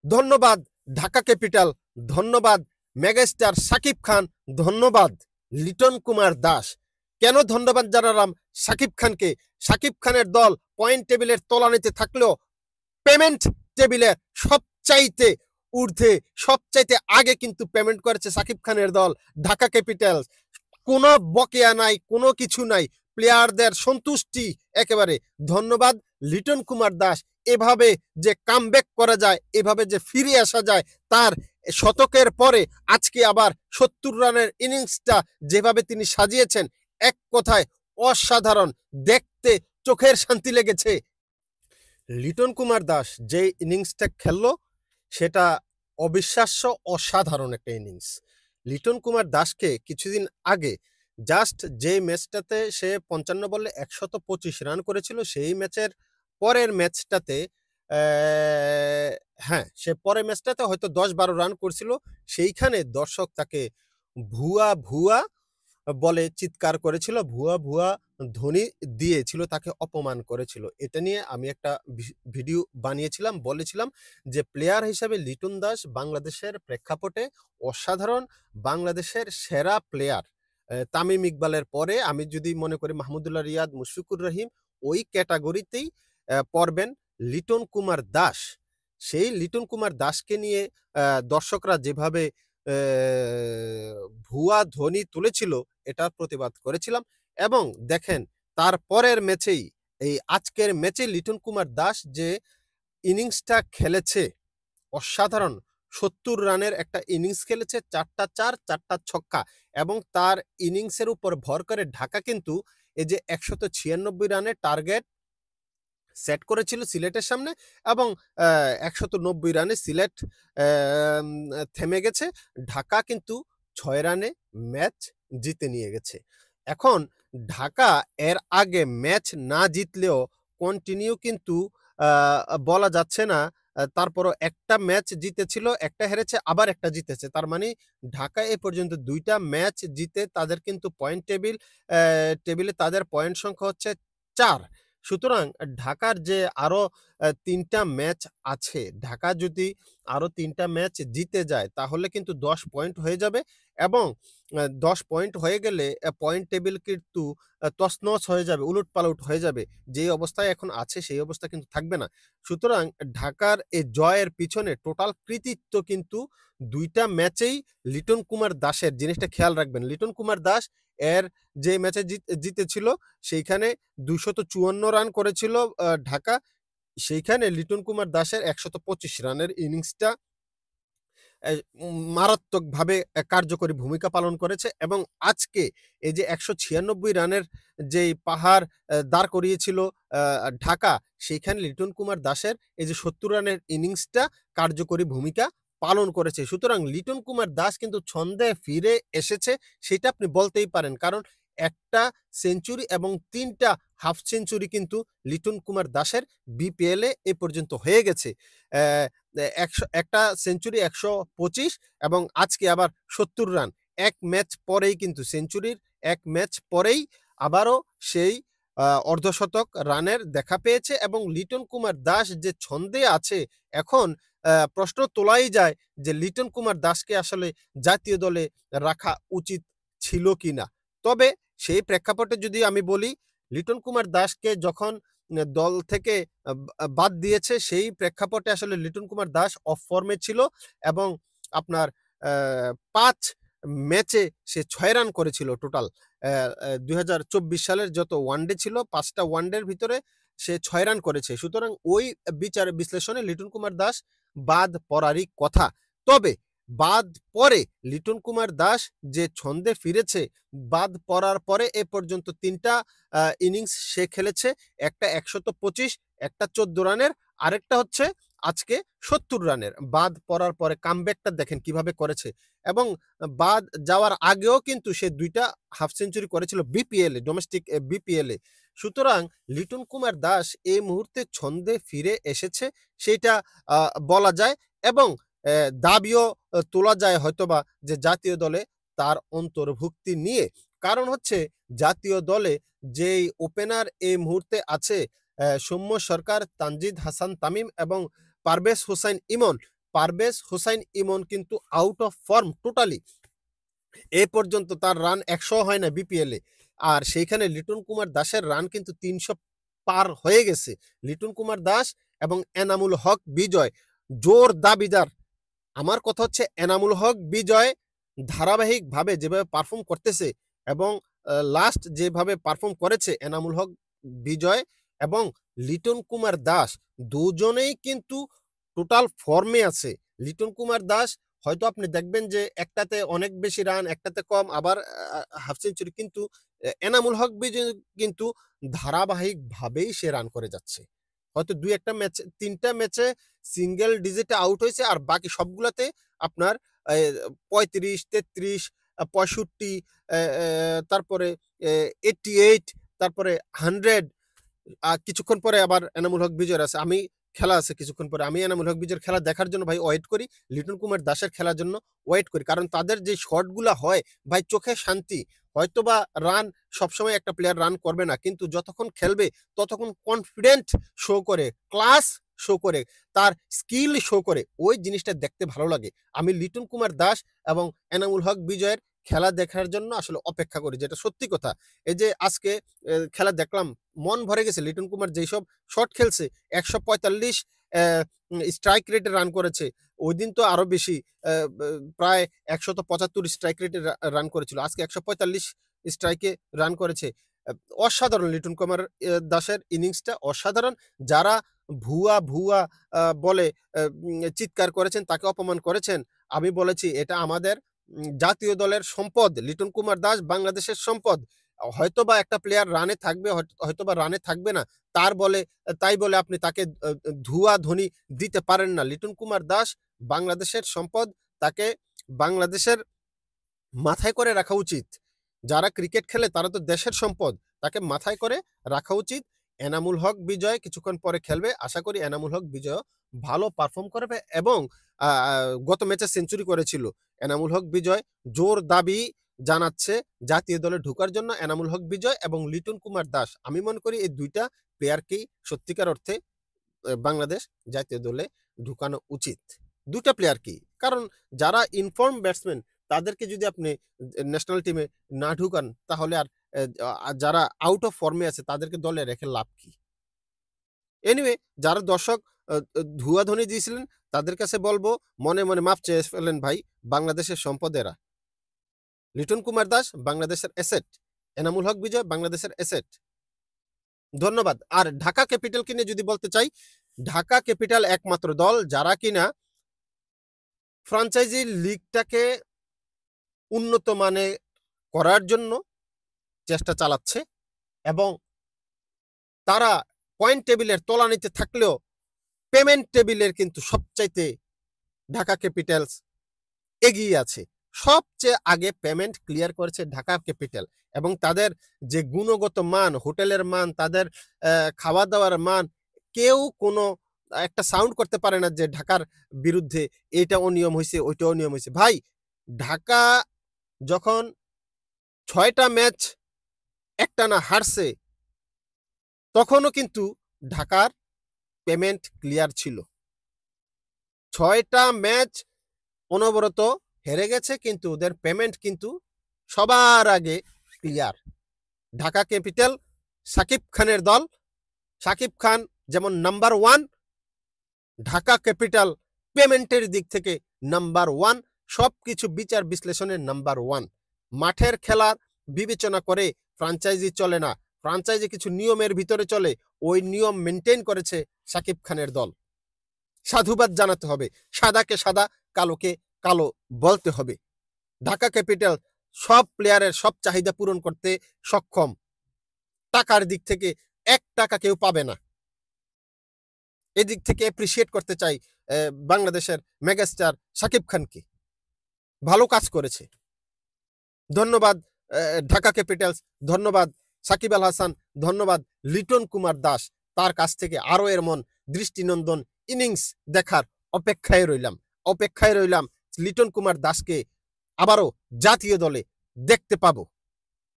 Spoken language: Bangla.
ধন্যবাদ ঢাকা ক্যাপিটাল, ধন্যবাদ মেগাস্টার সাকিব খান, ধন্যবাদ লিটন কুমার দাস। কেন ধন্যবাদ জানালাম সাকিব খানকে? সাকিব খানের দল পয়েন্ট টেবিলের তলানিতে থাকলেও পেমেন্ট টেবিলের সবচাইতে ঊর্ধ্বে, সবচাইতে আগে কিন্তু পেমেন্ট করেছে সাকিব খানের দল ঢাকা ক্যাপিটালস। কোনো বকেয়া নাই, কোনো কিছু নাই, প্লেয়ারদের সন্তুষ্টি একেবারে। ধন্যবাদ লিটন কুমার দাস। এভাবে যে কামব্যাক করা যায়, এভাবে যে ফিরে আসা যায়, তার শতকের পরে আজকে আবার ৭০ রানের ইনিংসটা যেভাবে তিনি সাজিয়েছেন, এক কথায় অসাধারণ। দেখতে চোখের শান্তি লেগেছে। লিটন কুমার দাস যে ইনিংসটা খেললো সেটা অবিশ্বাস্য, অসাধারণ একটা ইনিংস। লিটন কুমার দাসকে কিছুদিন আগে জাস্ট যে ম্যাচটাতে সে ৫৫ বলে ১২৫ রান করেছিল, সেই ম্যাচের পরের ম্যাচটাতে হ্যাঁ, সে পরের ম্যাচটাতে হয়তো ১০-১২ রান করছিল। সেইখানে দর্শক তাকে ভুয়া ভুয়া বলে চিৎকার করেছিল, ভুয়া ভুয়া ধ্বনি দিয়েছিল, তাকে অপমান করেছিল। এটা নিয়ে আমি একটা ভিডিও বানিয়েছিলাম, বলেছিলাম যে প্লেয়ার হিসাবে লিটন দাস বাংলাদেশের প্রেক্ষাপটে অসাধারণ, বাংলাদেশের সেরা প্লেয়ার। তামিম ইকবালের পরে আমি যদি মনে করি মাহমুদুল্লাহ রিয়াদ, মুশফিকুর রহিম ওই ক্যাটাগরিতেই পড়বেন লিটন কুমার দাস। সেই লিটন কুমার দাসকে নিয়ে দর্শকরা যেভাবে ভুয়া ধ্বনি তুলেছিল, এটার প্রতিবাদ করেছিলাম। এবং দেখেন তার পরের ম্যাচেই, এই আজকের ম্যাচে লিটন কুমার দাস যে ইনিংসটা খেলেছে অসাধারণ। ৭০ রানের একটা ইনিংস খেলেছে, ৪টা ৪, ৪টা ছক্কা। এবং তার ইনিংসের উপর ভর করে ঢাকা কিন্তু এই যে ১৯৬ রানের টার্গেট সেট করেছিল সিলেটের সামনে, এবং ১৯০ রানে সিলেট থেমে গেছে। ঢাকা কিন্তু ৬ রানে ম্যাচ জিতে নিয়ে গেছে। এখন ঢাকা এর আগে ম্যাচ না জিতলেও কন্টিনিউ কিন্তু বলা যাচ্ছে না। তারপরও একটা ম্যাচ জিতেছিল, একটা হেরেছে, আবার একটা জিতেছে। তার মানে ঢাকা এ পর্যন্ত ২টা ম্যাচ জিতে তাদের কিন্তু পয়েন্ট টেবিলে তাদের পয়েন্ট সংখ্যা হচ্ছে ৪। সুতরাং ঢাকার যে আরো ৩টা ম্যাচ আছে, ঢাকা যদি আরো ৩টা ম্যাচ জিতে যায় তাহলে কিন্তু ১০ পয়েন্ট হয়ে যাবে। এবং ১০ পয়েন্ট হয়ে গেলে পয়েন্ট টেবিল কিন্তু তছনছ হয়ে যাবে, উলটপালট হয়ে যাবে। যেই অবস্থায় এখন আছে সেই অবস্থা কিন্তু থাকবে না। সুতরাং ঢাকার এই জয়ের পিছনে টোটাল কৃতিত্ব কিন্তু ২টা ম্যাচেই লিটন কুমার দাসের। জিনিসটা খেয়াল রাখবেন, লিটন কুমার দাস এর যে ম্যাচে জিতেছিল সেইখানে ২৫৪ রান করেছিল ঢাকা। সেইখানে লিটন কুমার দাসের ১২৫ রানের ইনিংসটা মারাত্মকভাবে কার্যকরী ভূমিকা পালন করেছে। এবং আজকে এই যে ১৯৬ রানের যেই পাহাড় দাঁড় করিয়েছিল ঢাকা, সেইখানে লিটন কুমার দাসের এই যে ৭০ রানের ইনিংসটা কার্যকরী ভূমিকা পালন করেছে। সুতরাং লিটন কুমার দাস কিন্তু ছন্দে ফিরে এসেছে, সেটা আপনি বলতেই পারেন। কারণ একটা সেঞ্চুরি এবং ৩টা হাফ সেঞ্চুরি কিন্তু লিটন কুমার দাসের বিপিএলে এ পর্যন্ত হয়ে গেছে। একটা সেঞ্চুরি ১২৫ এবং আজকে আবার ৭০ রান। এক ম্যাচ পরেই কিন্তু সেঞ্চুরির ১ ম্যাচ পরেই আবারও সেই অর্ধশতক রানের দেখা পেয়েছে। এবং লিটন কুমার দাস যে ছন্দে আছে, এখন প্রশ্ন তোলাই যায় যে লিটন কুমার দাসকে আসলে জাতীয় দলে রাখা উচিত ছিল কিনা। তবে সেই প্রেক্ষাপটে যদি আমি বলি, লিটন কুমার দাসকে যখন দল থেকে বাদ দিয়েছে, সেই প্রেক্ষাপটে আসলে লিটন কুমার দাস অফ ফর্মে ছিল এবং আপনার ৫ ম্যাচে সে ৬ রান করেছিল টোটাল। ২০২৪ সালের যত ওয়ানডে ছিল, ৫টা ওয়ানডের ভিতরে সে ৬ রান করেছে। সুতরাং ওই বিচার বিশ্লেষণে লিটন কুমার দাস বাদ পড়ারই কথা। তবে বাদ পরে লিটন কুমার দাস যে ছন্দে ফিরেছে, বাদ পড়ার পরে এ পর্যন্ত ৩টা ইনিংস সে খেলেছে। একটা ১২৫, একটা ১৪ রানের, আরেকটা হচ্ছে আজকে ৭০ রানের। বাদ পড়ার পরে কামব্যাকটা দেখেন কিভাবে করেছে। এবং বাদ যাওয়ার আগেও কিন্তু সে ২টা হাফ সেঞ্চুরি করেছিল বিপিএলে, ডোমেস্টিক বিপিএলে। সুতরাং লিটন কুমার দাস এই মুহূর্তে ছন্দে ফিরে এসেছে, সেটা বলা যায়। এবং দাবিও তোলা যায় হয়তোবা যে জাতীয় দলে তার অন্তর্ভুক্তি নিয়ে। কারণ হচ্ছে জাতীয় দলে যেই ওপেনার এই মুহূর্তে আছে, সৌম্য সরকার, তানজিদ হাসান তামিম এবং পারভেজ হোসেন ইমন। পারভেজ হোসাইন ইমন কিন্তু আউট অফ ফর্ম টোটালি। এ পর্যন্ত তার রান ১০০ হয় না বিপিএলে। আর সেইখানে লিটন কুমার দাসের রান কিন্তু ৩০০ পার হয়ে গেছে। লিটন কুমার দাস এবং এনামুল হক বিজয় জোর দাবিদার। আমার কথা হচ্ছে এনামুল হক বিজয় ধারাবাহিকভাবে যেভাবে পারফর্ম করতেছে এবং লাস্ট যেভাবে পারফর্ম করেছে এনামুল হক বিজয় এবং লিটন কুমার দাস দুজনেই কিন্তু টোটাল ফর্মে আছে। লিটন কুমার দাস হয়তো আপনি দেখবেন যে একটাতে অনেক বেশি রান, একটাতে কম, আবার হাফ সেঞ্চুরি, কিন্তু এনামুল হক বিজয় কিন্তু ধারাবাহিকভাবেই সে রান করে যাচ্ছে। হয়তো ২-১টা ম্যাচ, ৩টা ম্যাচে সিঙ্গেল ডিজিটে আউট হয়েছে আর বাকি সবগুলাতে আপনার ৩৫, ৩৩, ৬৫, তারপরে ৮৮, তারপরে 100। কিছুক্ষণ পরে আবার এনামুল হক বিজয়ের আছে। খেলা আছে কিছুক্ষণ পরে। আমি এনামুল হক বিজয়ের খেলা দেখার জন্য ভাই ওয়েট করি। লিটন কুমার দাসের খেলার জন্য ওয়েট করি। কারণ তাদের যে শটগুলা হয় ভাই চোখে শান্তি। হয়তোবা রান সবসময় একটা প্লেয়ার রান করবে না। কিন্তু যতক্ষণ খেলবে ততক্ষণ কনফিডেন্ট শো করে, ক্লাস শো করে, তার স্কিল শো করে। ওই জিনিসটা দেখতে ভালো লাগে। আমি লিটন কুমার দাস এবং এনামুল হক বিজয়ের খেলা দেখার জন্য আসলে অপেক্ষা করি, যেটা সত্যি কথা। এই যে আজকে খেলা দেখলাম, মন ভরে গেছে। লিটন কুমার যেসব শট খেলছে, ১৪৫ স্ট্রাইক রেটে রান করেছে। ওইদিন তো আরো বেশি, প্রায় ১৭৫ স্ট্রাইক রেটে রান করেছিল। আজকে ১৪৫ স্ট্রাইকে রান করেছে। অসাধারণ লিটন কুমার দাসের ইনিংসটা অসাধারণ। যারা ভুয়া বলে চিৎকার করেছেন, তাকে অপমান করেছেন, আমি বলেছি এটা আমাদের জাতীয় দলের সম্পদ। লিটন কুমার দাস বাংলাদেশের সম্পদ। হয়তোবা একটা প্লেয়ার রানে থাকবে, হয়তোবা রানে থাকবে না। তাই বলে আপনি তাকে ধুয়া ধ্বনি দিতে পারেন না। লিটন কুমার দাস বাংলাদেশের সম্পদ। তাকে বাংলাদেশের মাথায় করে রাখা উচিত। যারা ক্রিকেট খেলে তারা তো দেশের সম্পদ। তাকে মাথায় করে রাখা উচিত। এনামুল হক বিজয় কিছুক্ষণ পরে খেলবে। আশা করি এনামুল হক বিজয় ভালো পারফর্ম করবে এবং গত ম্যাচে সেঞ্চুরি করেছিল। এনামুল হক বিজয় জোর দাবি জানাচ্ছে জাতীয় দলে ঢোকার জন্য। এনামুল হক বিজয় এবং লিটন কুমার দাস, আমি মনে করি এই ২টা প্লেয়ারকেই সত্যিকার অর্থে বাংলাদেশ জাতীয় দলে ঢুকানো উচিত। ২টা প্লেয়ারকেই। কারণ যারা ইনফর্ম ব্যাটসম্যান তাদেরকে যদি আপনি ন্যাশনাল টিমে না ঢুকান, তাহলে আর যারা আউট অফ ফর্মে আছে তাদেরকে দলে রেখে লাভ কি? এনিওয়ে, যারা দর্শক ধুয়াধ্বনি দিয়েছিলেন তাদের কাছে বলবো, মনে মনে মাফ চেয়ে ফেলেন ভাই। বাংলাদেশের সম্পদ এরা। লিটন কুমার দাস বাংলাদেশের অ্যাসেট, এনামুল হক বিজয় বাংলাদেশের অ্যাসেট। ধন্যবাদ। আর ঢাকা ক্যাপিটালকে নিয়ে যদি বলতে চাই, ঢাকা ক্যাপিটাল একমাত্র দল যারা কিনা ফ্র্যাঞ্চাইজি লিগটাকে উন্নত মানে করার জন্য চেষ্টা চালাচ্ছে এবং তারা পয়েন্ট টেবিলের তলানিতে থাকলেও পেমেন্ট টেবিলের কিন্তু সবচাইতে ঢাকা ক্যাপিটালস এগিয়ে আছে। সবচেয়ে আগে পেমেন্ট ক্লিয়ার করেছে ঢাকা ক্যাপিটাল এবং তাদের যে গুণগত মান, হোটেলের মান, তাদের খাওয়া দাওয়ার মান, কেউ কোনো একটা সাউন্ড করতে পারে না যে ঢাকার বিরুদ্ধে এটা অনিয়ম হয়েছে, ওইটা অনিয়ম হয়েছে। ভাই, ঢাকা যখন ৬টা ম্যাচ একটানা হারছে তখনও কিন্তু ঢাকার পেমেন্ট ক্লিয়ার ছিল। ৬টা ম্যাচ অনবরত হেরে গেছে কিন্তু ওদের পেমেন্ট কিন্তু সবার আগে ক্লিয়ার। ঢাকা ক্যাপিটাল সাকিব খানের দল। সাকিব খান যেমন নাম্বার 1, ঢাকা ক্যাপিটাল পেমেন্টের দিক থেকে নাম্বার 1, সবকিছু বিচার বিশ্লেষণের নাম্বার 1। মাঠের খেলার বিবেচনা করে ফ্র্যাঞ্চাইজি চলে না। ফ্র্যাঞ্চাইজি কিছু নিয়মের ভিতরে চলে। ওই নিয়ম মেনটেন করেছে সাকিব খানের দল। সাধুবাদ জানাতে হবে। সাদাকে সাদা, কালোকে কালো বলতে হবে। ঢাকা ক্যাপিটাল সব প্লেয়ারের সব চাহিদা পূরণ করতে সক্ষম। টাকার দিক থেকে ১ টাকা কেউ পাবে না। এদিক থেকে অ্যাপ্রিসিয়েট করতে চাই বাংলাদেশের মেগাস্টার সাকিব খানকে। ভালো কাজ করেছে। ধন্যবাদ ঢাকা ক্যাপিটালস, ধন্যবাদ সাকিব আল হাসান, ধন্যবাদ লিটন কুমার দাস। তার কাছ থেকে আরো এমন দৃষ্টিনন্দন ইনিংস দেখার অপেক্ষায় রইলাম। লিটন কুমার দাসকে আবারও জাতীয় দলে দেখতে পাবো।